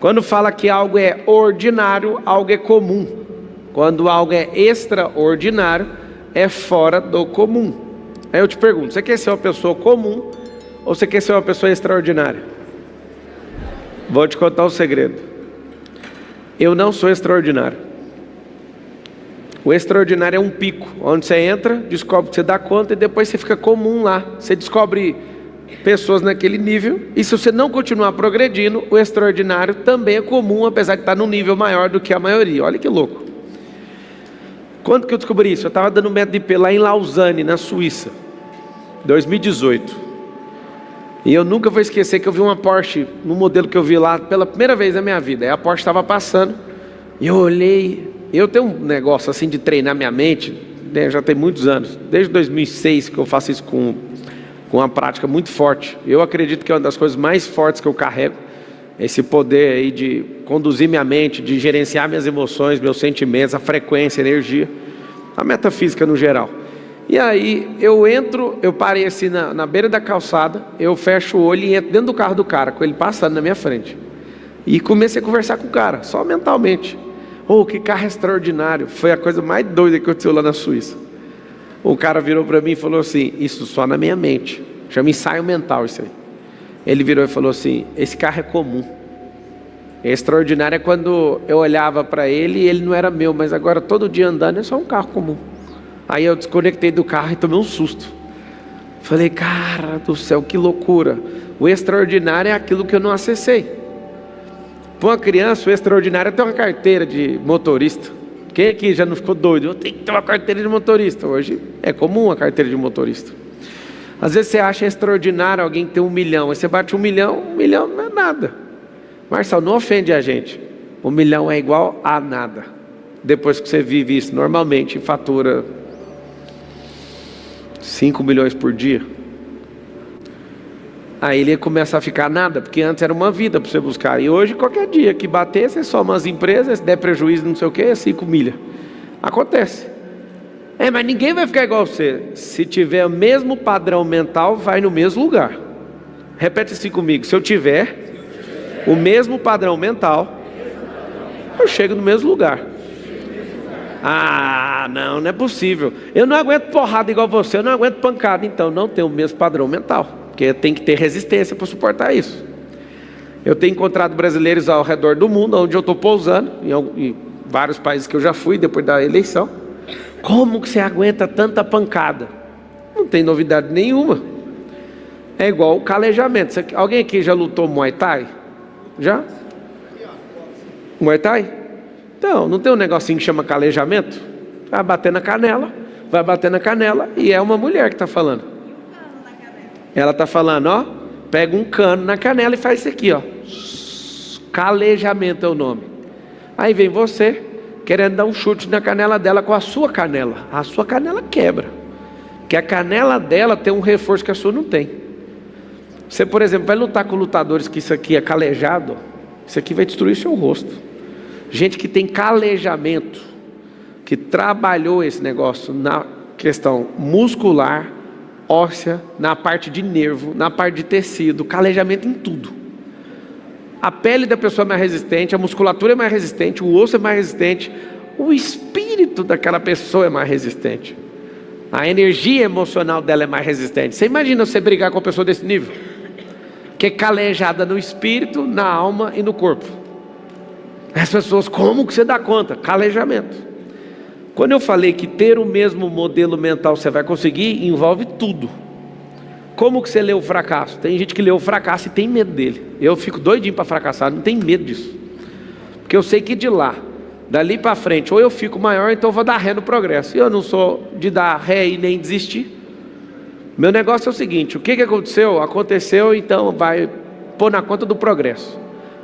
Quando fala que algo é ordinário, algo é comum. Quando algo é extraordinário, é fora do comum. Aí eu te pergunto, você quer ser uma pessoa comum ou você quer ser uma pessoa extraordinária? Vou te contar um segredo. Eu não sou extraordinário. O extraordinário é um pico, onde você entra, descobre que você dá conta e depois você fica comum lá. Você descobre pessoas naquele nível, e se você não continuar progredindo, o extraordinário também é comum, apesar de estar num nível maior do que a maioria. Olha que louco. Quando que eu descobri isso? Eu estava dando método IP lá em Lausanne, na Suíça, 2018. E eu nunca vou esquecer que eu vi uma Porsche, no modelo que eu vi lá, pela primeira vez na minha vida. Aí a Porsche estava passando, e eu olhei. Eu tenho um negócio assim de treinar minha mente, né, já tem muitos anos, desde 2006 que eu faço isso com uma prática muito forte. Eu acredito que é uma das coisas mais fortes que eu carrego, esse poder aí de conduzir minha mente, de gerenciar minhas emoções, meus sentimentos, a frequência, a energia, a metafísica no geral. E aí eu parei assim na beira da calçada, eu fecho o olho e entro dentro do carro do cara, com ele passando na minha frente. E comecei a conversar com o cara, só mentalmente. Oh, que carro extraordinário. Foi a coisa mais doida que aconteceu lá na Suíça. O cara virou para mim e falou assim, isso só na minha mente, chama ensaio mental isso aí. Ele virou e falou assim, esse carro é comum. Extraordinário é quando eu olhava para ele e ele não era meu, mas agora todo dia andando é só um carro comum. Aí eu desconectei do carro e tomei um susto. Falei, cara do céu, que loucura. O extraordinário é aquilo que eu não acessei. Para uma criança, o extraordinário é ter uma carteira de motorista. Quem aqui já não ficou doido? Eu tenho que ter uma carteira de motorista. Hoje é comum a carteira de motorista. Às vezes você acha extraordinário alguém ter 1 milhão. Aí você bate 1 milhão não é nada. Marcelo, não ofende a gente. 1 milhão é igual a nada. Depois que você vive isso normalmente, fatura 5 milhões por dia. Aí ele começa a ficar nada, porque antes era uma vida para você buscar. E hoje, qualquer dia que bater, você soma as empresas, se der prejuízo, não sei o que, é 5 milhas. Acontece. Mas ninguém vai ficar igual a você. Se tiver o mesmo padrão mental, vai no mesmo lugar. Repete assim comigo. Se eu tiver o mesmo padrão mental, eu chego no mesmo lugar. Não é possível. Eu não aguento porrada igual você, eu não aguento pancada. Então não tem o mesmo padrão mental. Porque tem que ter resistência para suportar isso. Eu tenho encontrado brasileiros ao redor do mundo, onde eu estou pousando, em vários países que eu já fui depois da eleição. Como que você aguenta tanta pancada? Não tem novidade nenhuma. É igual o calejamento. Alguém aqui já lutou Muay Thai? Já? Muay Thai? Então, não tem um negocinho que chama calejamento? Vai bater na canela e é uma mulher que está falando. Ela está falando, ó, pega um cano na canela e faz isso aqui, ó. Calejamento é o nome. Aí vem você, querendo dar um chute na canela dela com a sua canela. A sua canela quebra. Porque a canela dela tem um reforço que a sua não tem. Você, por exemplo, vai lutar com lutadores que isso aqui é calejado, isso aqui vai destruir seu rosto. Gente que tem calejamento, que trabalhou esse negócio na questão muscular, óssea, na parte de nervo, na parte de tecido, calejamento em tudo. A pele da pessoa é mais resistente, a musculatura é mais resistente, o osso é mais resistente, o espírito daquela pessoa é mais resistente, a energia emocional dela é mais resistente. Você imagina você brigar com uma pessoa desse nível, que é calejada no espírito, na alma e no corpo. As pessoas, como que você dá conta? Calejamento. Quando eu falei que ter o mesmo modelo mental você vai conseguir, envolve tudo. Como que você lê o fracasso? Tem gente que lê o fracasso e tem medo dele. Eu fico doidinho para fracassar, não tenho medo disso. Porque eu sei que dali para frente, ou eu fico maior, então eu vou dar ré no progresso. E eu não sou de dar ré e nem desistir. Meu negócio é o seguinte, o que aconteceu? Aconteceu, então vai pôr na conta do progresso.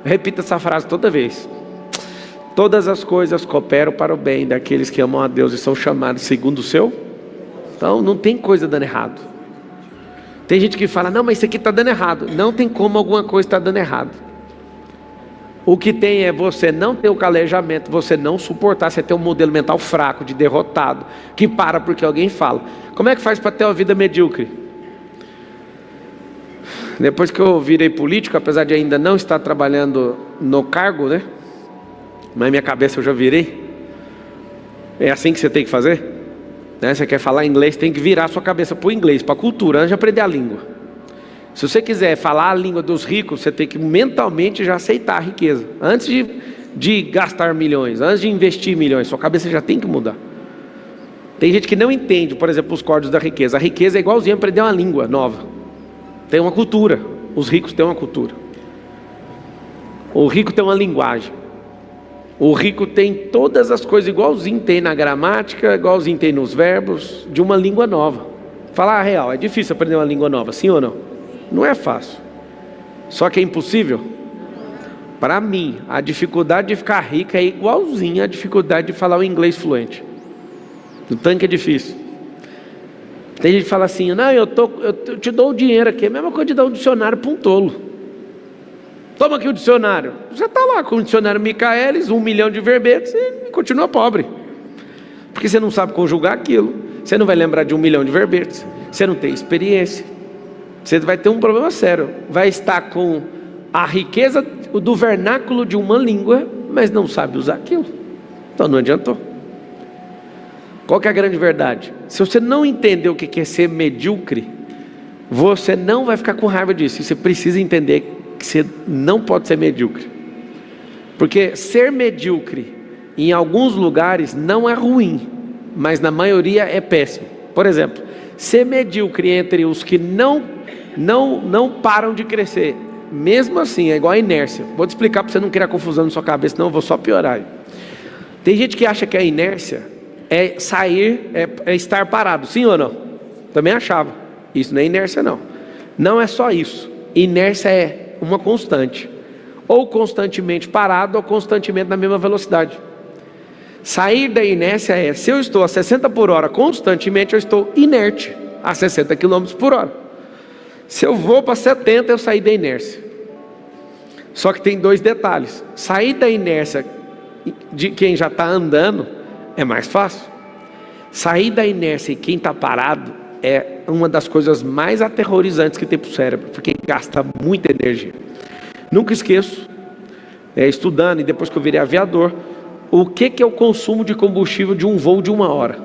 Repita essa frase toda vez. Todas as coisas cooperam para o bem daqueles que amam a Deus e são chamados segundo o seu. Então não tem coisa dando errado. Tem gente que fala, não, mas isso aqui está dando errado. Não tem como alguma coisa estar dando errado. O que tem é você não ter o calejamento, você não suportar, você ter um modelo mental fraco, de derrotado, que para porque alguém fala. Como é que faz para ter uma vida medíocre? Depois que eu virei político, apesar de ainda não estar trabalhando no cargo, né? Mas minha cabeça eu já virei. É assim que você tem que fazer, né? Você quer falar inglês, tem que virar sua cabeça para o inglês, para a cultura, antes de aprender a língua. Se você quiser falar a língua dos ricos, você tem que mentalmente já aceitar a riqueza. Antes de gastar milhões, antes de investir milhões, sua cabeça já tem que mudar. Tem gente que não entende, por exemplo, os códigos da riqueza. A riqueza é igualzinho a aprender uma língua nova. Tem uma cultura. Os ricos têm uma cultura. O rico tem uma linguagem. O rico tem todas as coisas igualzinho tem na gramática, igualzinho tem nos verbos, de uma língua nova. Falar a real, é difícil aprender uma língua nova, sim ou não? Não é fácil. Só que é impossível? Para mim, a dificuldade de ficar rica é igualzinha à dificuldade de falar o inglês fluente. O tanque é difícil. Tem gente que fala assim, não, eu te dou o dinheiro aqui, é a mesma coisa de dar um dicionário para um tolo. Toma aqui o dicionário. Você está lá com o dicionário Michaelis, 1 milhão de verbetes e continua pobre. Porque você não sabe conjugar aquilo. Você não vai lembrar de 1 milhão de verbetes. Você não tem experiência. Você vai ter um problema sério. Vai estar com a riqueza do vernáculo de uma língua, mas não sabe usar aquilo. Então não adiantou. Qual que é a grande verdade? Se você não entender o que é ser medíocre, você não vai ficar com raiva disso. Você precisa entender que você não pode ser medíocre. Porque ser medíocre em alguns lugares não é ruim, mas na maioria é péssimo. Por exemplo, ser medíocre entre os que não param de crescer, mesmo assim é igual a inércia. Vou te explicar para você não criar confusão na sua cabeça, senão eu vou só piorar. Tem gente que acha que a inércia é sair, é estar parado, sim ou não? Também achava. Isso não é inércia não. Não é só isso. Inércia é uma constante, ou constantemente parado, ou constantemente na mesma velocidade. Sair da inércia é, se eu estou a 60 por hora constantemente, eu estou inerte a 60 km por hora. Se eu vou para 70, eu saí da inércia. Só que tem 2 detalhes. Sair da inércia de quem já está andando é mais fácil. Sair da inércia e quem está parado é uma das coisas mais aterrorizantes que tem para o cérebro, porque gasta muita energia. Nunca esqueço, estudando e depois que eu virei aviador, o que é o consumo de combustível de um voo de 1 hora?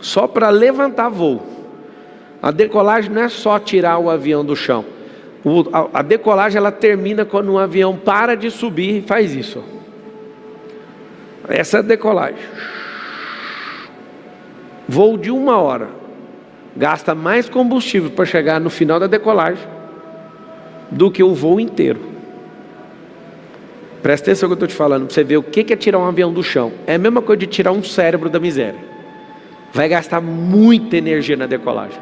Só para levantar voo. A decolagem não é só tirar o avião do chão. A decolagem ela termina quando um avião para de subir e faz isso. Essa é a decolagem. Voo de 1 hora. Gasta mais combustível para chegar no final da decolagem do que o voo inteiro. Presta atenção no que eu estou te falando, para você ver o que é tirar um avião do chão. É a mesma coisa de tirar um cérebro da miséria. Vai gastar muita energia na decolagem.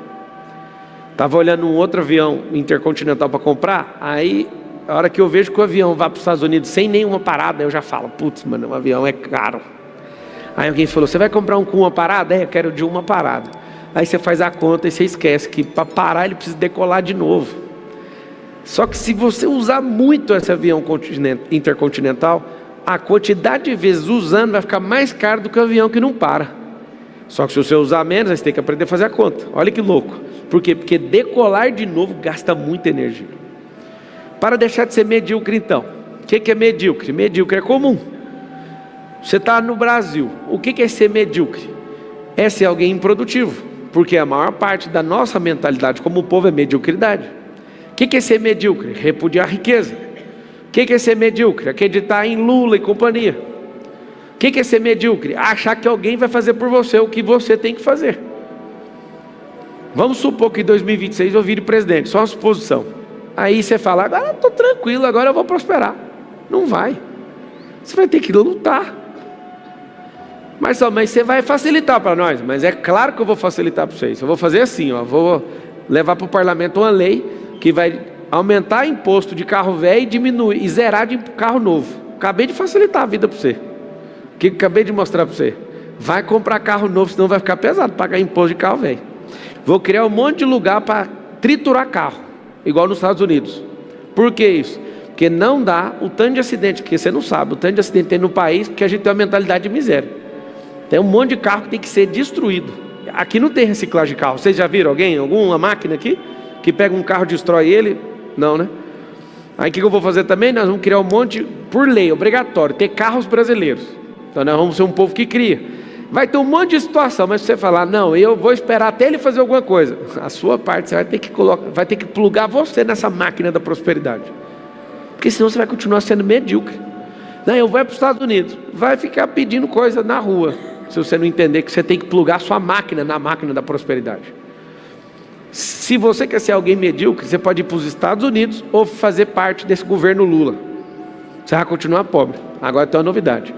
Estava olhando um outro avião intercontinental para comprar, aí a hora que eu vejo que o avião vai para os Estados Unidos sem nenhuma parada, eu já falo, putz, mano, o avião é caro. Aí alguém falou, você vai comprar um com uma parada? Eu quero de uma parada. Aí você faz a conta e você esquece que para parar ele precisa decolar de novo. Só que se você usar muito esse avião intercontinental, a quantidade de vezes usando vai ficar mais caro do que o avião que não para. Só que se você usar menos, você tem que aprender a fazer a conta. Olha que louco. Por quê? Porque decolar de novo gasta muita energia. Para deixar de ser medíocre então. O que é medíocre? Medíocre é comum. Você está no Brasil. O que é ser medíocre? É ser alguém improdutivo. Porque a maior parte da nossa mentalidade como povo é mediocridade. O que é ser medíocre? Repudiar a riqueza. O que é ser medíocre? Acreditar em Lula e companhia. O que é ser medíocre? Achar que alguém vai fazer por você o que você tem que fazer. Vamos supor que em 2026 eu vire presidente, só uma suposição. Aí você fala, agora eu estou tranquilo, agora eu vou prosperar. Não vai. Você vai ter que lutar. Mas você vai facilitar para nós. Mas é claro que eu vou facilitar para vocês. Eu vou fazer assim, vou levar para o parlamento uma lei que vai aumentar imposto de carro velho e diminuir, e zerar de carro novo. Acabei de facilitar a vida para você. O que acabei de mostrar para você? Vai comprar carro novo, senão vai ficar pesado pagar imposto de carro velho. Vou criar um monte de lugar para triturar carro, igual nos Estados Unidos. Por que isso? Porque não dá o tanto de acidente, que você não sabe, o tanto de acidente tem no país, porque a gente tem uma mentalidade de miséria. Tem um monte de carro que tem que ser destruído. Aqui não tem reciclagem de carro. Vocês já viram alguma máquina aqui? que pega um carro e destrói ele? Não, né? Aí o que eu vou fazer também? Nós vamos criar um monte, por lei, obrigatório, ter carros brasileiros. Então nós vamos ser um povo que cria. Vai ter um monte de situação, mas se você falar, não, eu vou esperar até ele fazer alguma coisa, a sua parte você vai ter que plugar você nessa máquina da prosperidade. Porque senão você vai continuar sendo medíocre. Não, eu vou para os Estados Unidos, vai ficar pedindo coisa na rua, se você não entender que você tem que plugar a sua máquina na máquina da prosperidade. Se você quer ser alguém medíocre, você pode ir para os Estados Unidos ou fazer parte desse governo Lula. Você vai continuar pobre. Agora tem uma novidade.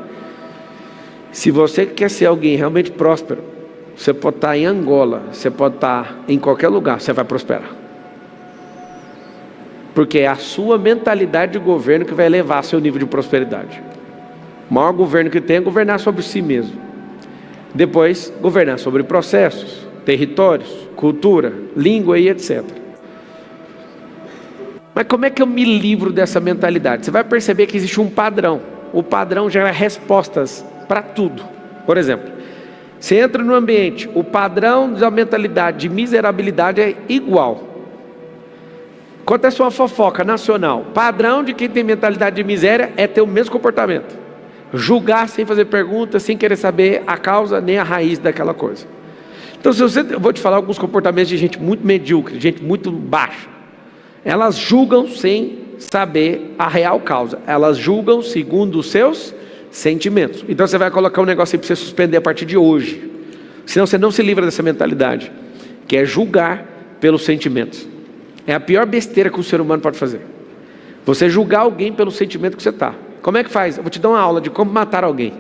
Se você quer ser alguém realmente próspero, você pode estar em Angola, você pode estar em qualquer lugar, você vai prosperar. Porque é a sua mentalidade de governo que vai elevar seu nível de prosperidade. O maior governo que tem é governar sobre si mesmo. Depois, governar sobre processos, territórios, cultura, língua e etc. Mas como é que eu me livro dessa mentalidade? Você vai perceber que existe um padrão. O padrão gera respostas para tudo. Por exemplo, você entra no ambiente, o padrão da mentalidade de miserabilidade é igual. Acontece uma fofoca nacional, padrão de quem tem mentalidade de miséria é ter o mesmo comportamento. Julgar sem fazer perguntas, sem querer saber a causa nem a raiz daquela coisa. Então, eu vou te falar alguns comportamentos de gente muito medíocre, gente muito baixa. Elas julgam sem saber a real causa. Elas julgam segundo os seus sentimentos. Então você vai colocar um negócio aí para você suspender a partir de hoje. Senão você não se livra dessa mentalidade, que é julgar pelos sentimentos. É a pior besteira que o ser humano pode fazer. Você julgar alguém pelo sentimento que você está. Como é que faz? Eu vou te dar uma aula de como matar alguém.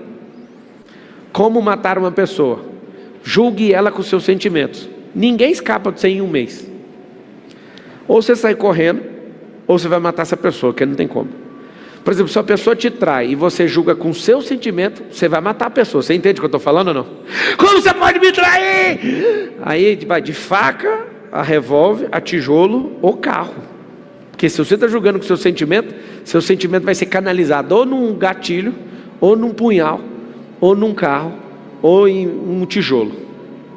Como matar uma pessoa. Julgue ela com seus sentimentos. Ninguém escapa de você em um mês. Ou você sai correndo, ou você vai matar essa pessoa, que não tem como. Por exemplo, se a pessoa te trai e você julga com seu sentimento, você vai matar a pessoa. Você entende o que eu estou falando ou não? Como você pode me trair? Aí vai de faca, a revólver, a tijolo ou carro. Porque se você está julgando com seu sentimento vai ser canalizado ou num gatilho, ou num punhal, ou num carro, ou em um tijolo,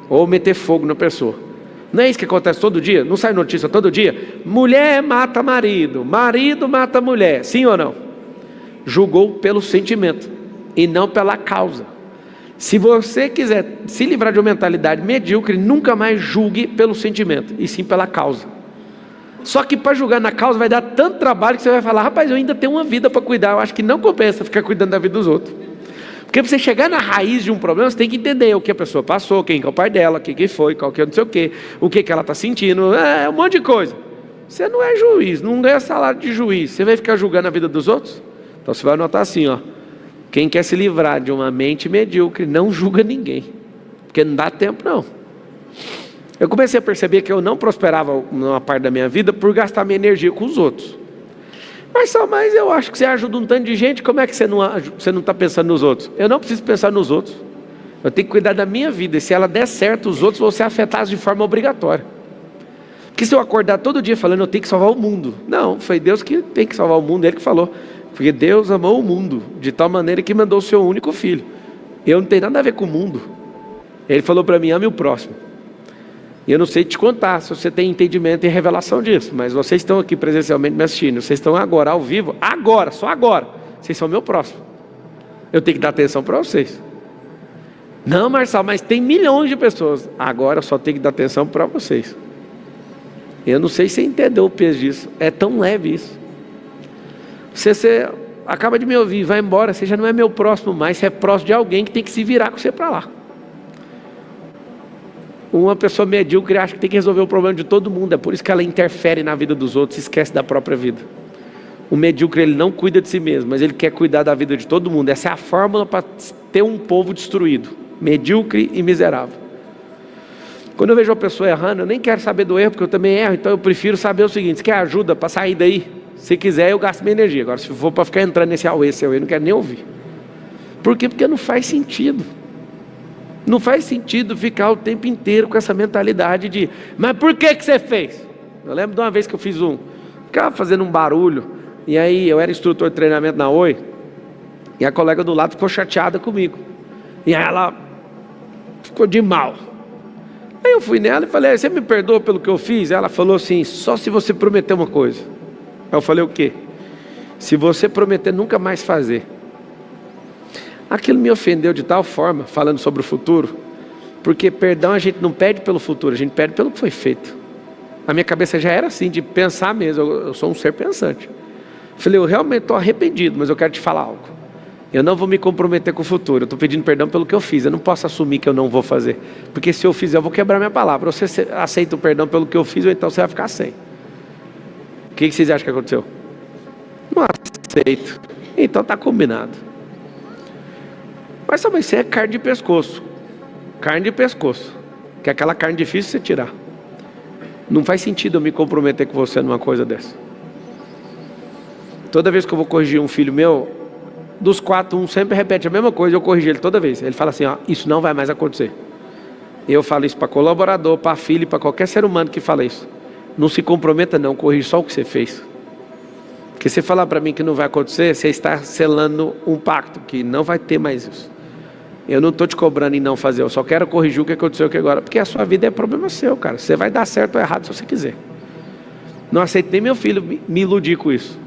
ou meter fogo na pessoa. Não é isso que acontece todo dia? Não sai notícia todo dia? Mulher mata marido, marido mata mulher, sim ou não? Julgou pelo sentimento e não pela causa. Se você quiser se livrar de uma mentalidade medíocre, nunca mais julgue pelo sentimento, e sim pela causa. Só que para julgar na causa vai dar tanto trabalho que você vai falar, rapaz, eu ainda tenho uma vida para cuidar, eu acho que não compensa ficar cuidando da vida dos outros. Porque para você chegar na raiz de um problema, você tem que entender o que a pessoa passou, quem é o pai dela, quem foi, qual que é não sei o que ela está sentindo, um monte de coisa. Você não é juiz, não ganha salário de juiz, você vai ficar julgando a vida dos outros? Então você vai anotar assim, ó, quem quer se livrar de uma mente medíocre, não julga ninguém, porque não dá tempo não. Eu comecei a perceber que eu não prosperava numa parte da minha vida por gastar minha energia com os outros. Mas eu acho que você ajuda um tanto de gente, como é que você não está pensando nos outros? Eu não preciso pensar nos outros, eu tenho que cuidar da minha vida, e se ela der certo, os outros vão ser afetados de forma obrigatória. Porque se eu acordar todo dia falando, eu tenho que salvar o mundo, não, foi Deus que tem que salvar o mundo, Ele que falou, porque Deus amou o mundo, de tal maneira que mandou o seu único filho. Eu não tenho nada a ver com o mundo, Ele falou para mim, ame o próximo. E eu não sei te contar se você tem entendimento e revelação disso, mas vocês estão aqui presencialmente me assistindo, vocês estão agora ao vivo, agora, só agora, vocês são meu próximo. Eu tenho que dar atenção para vocês. Não, Marçal, mas tem milhões de pessoas. Agora eu só tenho que dar atenção para vocês. Eu não sei se você entendeu o peso disso, é tão leve isso. Você acaba de me ouvir, vai embora, você já não é meu próximo mais, você é próximo de alguém que tem que se virar com você para lá. Uma pessoa medíocre acha que tem que resolver o problema de todo mundo, é por isso que ela interfere na vida dos outros e esquece da própria vida. O medíocre, ele não cuida de si mesmo, mas ele quer cuidar da vida de todo mundo. Essa é a fórmula para ter um povo destruído, medíocre e miserável. Quando eu vejo uma pessoa errando, eu nem quero saber do erro, porque eu também erro, então eu prefiro saber o seguinte: você quer ajuda para sair daí? Se quiser, eu gasto minha energia. Agora, se for para ficar entrando nesse esse eu não quero nem ouvir. Por quê? Porque não faz sentido. Não faz sentido ficar o tempo inteiro com essa mentalidade de, mas por que você fez? Eu lembro de uma vez que eu ficava fazendo um barulho, e aí eu era instrutor de treinamento na Oi, e a colega do lado ficou chateada comigo, e aí ela ficou de mal. Aí eu fui nela e falei, você me perdoa pelo que eu fiz? Ela falou assim, só se você prometer uma coisa. Aí eu falei, o quê? Se você prometer nunca mais fazer. Aquilo me ofendeu de tal forma, falando sobre o futuro, porque perdão a gente não pede pelo futuro, a gente pede pelo que foi feito. A minha cabeça já era assim, de pensar mesmo, eu sou um ser pensante. Falei, eu realmente estou arrependido, mas eu quero te falar algo. Eu não vou me comprometer com o futuro, eu estou pedindo perdão pelo que eu fiz, eu não posso assumir que eu não vou fazer. Porque se eu fizer, eu vou quebrar minha palavra. Ou você aceita o perdão pelo que eu fiz, ou então você vai ficar sem. O que vocês acham que aconteceu? Não aceito. Então está combinado. Mas sabe, isso é carne de pescoço. Carne de pescoço. Que é aquela carne difícil de você tirar. Não faz sentido eu me comprometer com você numa coisa dessa. Toda vez que eu vou corrigir um filho meu, dos 4, um sempre repete a mesma coisa, eu corrijo ele toda vez. Ele fala assim, ó, isso não vai mais acontecer. Eu falo isso para colaborador, para filho, para qualquer ser humano que fala isso. Não se comprometa não, corrija só o que você fez. Porque você falar para mim que não vai acontecer, você está selando um pacto, que não vai ter mais isso. Eu não estou te cobrando em não fazer, eu só quero corrigir o que aconteceu aqui agora, porque a sua vida é problema seu, cara. Você vai dar certo ou errado se você quiser. Não aceito nem meu filho me iludir com isso.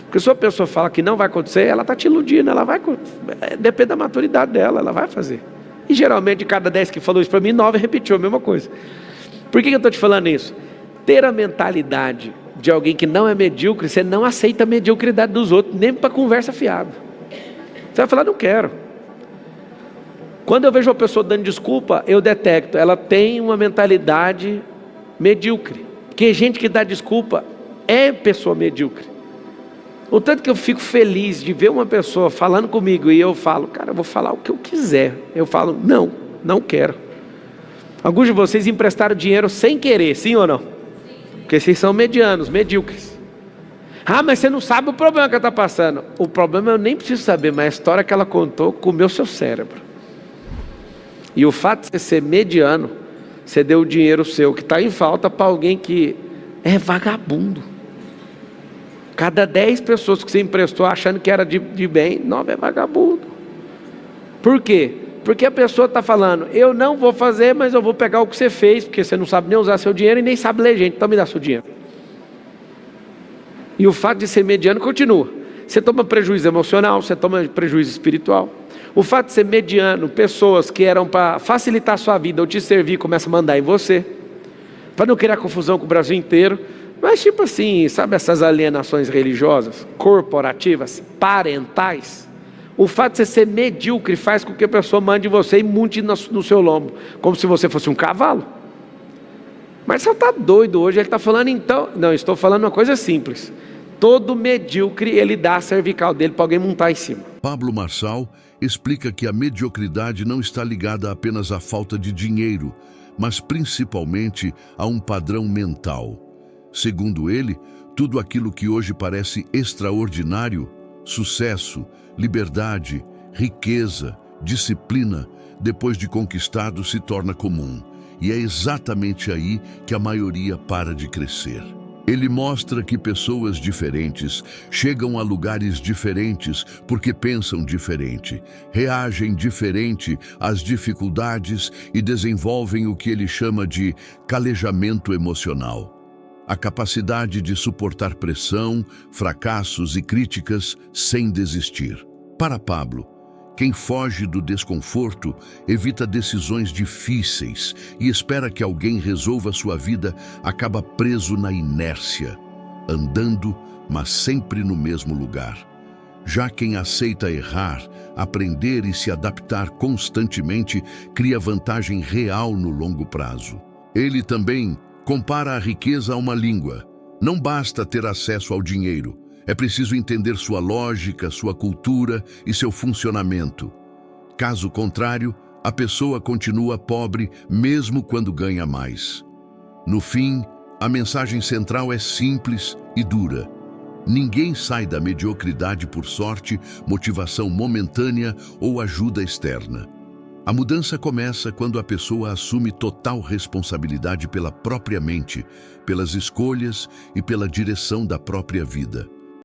Porque se a pessoa fala que não vai acontecer, ela está te iludindo, ela vai, depende da maturidade dela, ela vai fazer. E geralmente de cada 10 que falou isso para mim, 9 repetiu a mesma coisa. Por que eu estou te falando isso? Ter a mentalidade de alguém que não é medíocre, você não aceita a mediocridade dos outros, nem para conversa fiada. Você vai falar, não quero. Quando eu vejo uma pessoa dando desculpa, eu detecto, ela tem uma mentalidade medíocre. Porque gente que dá desculpa é pessoa medíocre. O tanto que eu fico feliz de ver uma pessoa falando comigo e eu falo, cara, eu vou falar o que eu quiser. Eu falo, não quero. Alguns de vocês emprestaram dinheiro sem querer, sim ou não? Porque vocês são medianos, medíocres. Ah, mas você não sabe o problema que ela está passando. O problema eu nem preciso saber, mas a história que ela contou comeu seu cérebro. E o fato de você ser mediano, você deu o dinheiro seu que está em falta para alguém que é vagabundo. Cada 10 pessoas que você emprestou achando que era de bem, 9 é vagabundo. Por quê? Porque a pessoa está falando, eu não vou fazer, mas eu vou pegar o que você fez, porque você não sabe nem usar seu dinheiro e nem sabe ler gente, então me dá seu dinheiro. E o fato de ser mediano continua. Você toma prejuízo emocional, você toma prejuízo espiritual. O fato de ser mediano, pessoas que eram para facilitar a sua vida ou te servir, começam a mandar em você, para não criar confusão com o Brasil inteiro. Mas tipo assim, sabe essas alienações religiosas, corporativas, parentais? O fato de você ser medíocre faz com que a pessoa mande você e monte no seu lombo, como se você fosse um cavalo. Mas você está doido hoje, ele está falando então... Não, estou falando uma coisa simples. Todo medíocre, ele dá a cervical dele para alguém montar em cima. Pablo Marçal explica que a mediocridade não está ligada apenas à falta de dinheiro, mas principalmente a um padrão mental. Segundo ele, tudo aquilo que hoje parece extraordinário, sucesso, liberdade, riqueza, disciplina, depois de conquistado se torna comum. E é exatamente aí que a maioria para de crescer. Ele mostra que pessoas diferentes chegam a lugares diferentes porque pensam diferente, reagem diferente às dificuldades e desenvolvem o que ele chama de calejamento emocional. A capacidade de suportar pressão, fracassos e críticas sem desistir. Para Pablo, quem foge do desconforto evita decisões difíceis e espera que alguém resolva sua vida, acaba preso na inércia, andando, mas sempre no mesmo lugar. Já quem aceita errar, aprender e se adaptar constantemente, cria vantagem real no longo prazo. Ele também compara a riqueza a uma língua. Não basta ter acesso ao dinheiro. É preciso entender sua lógica, sua cultura e seu funcionamento. Caso contrário, a pessoa continua pobre mesmo quando ganha mais. No fim, a mensagem central é simples e dura. Ninguém sai da mediocridade por sorte, motivação momentânea ou ajuda externa. A mudança começa quando a pessoa assume total responsabilidade pela própria mente, pelas escolhas e pela direção da própria vida.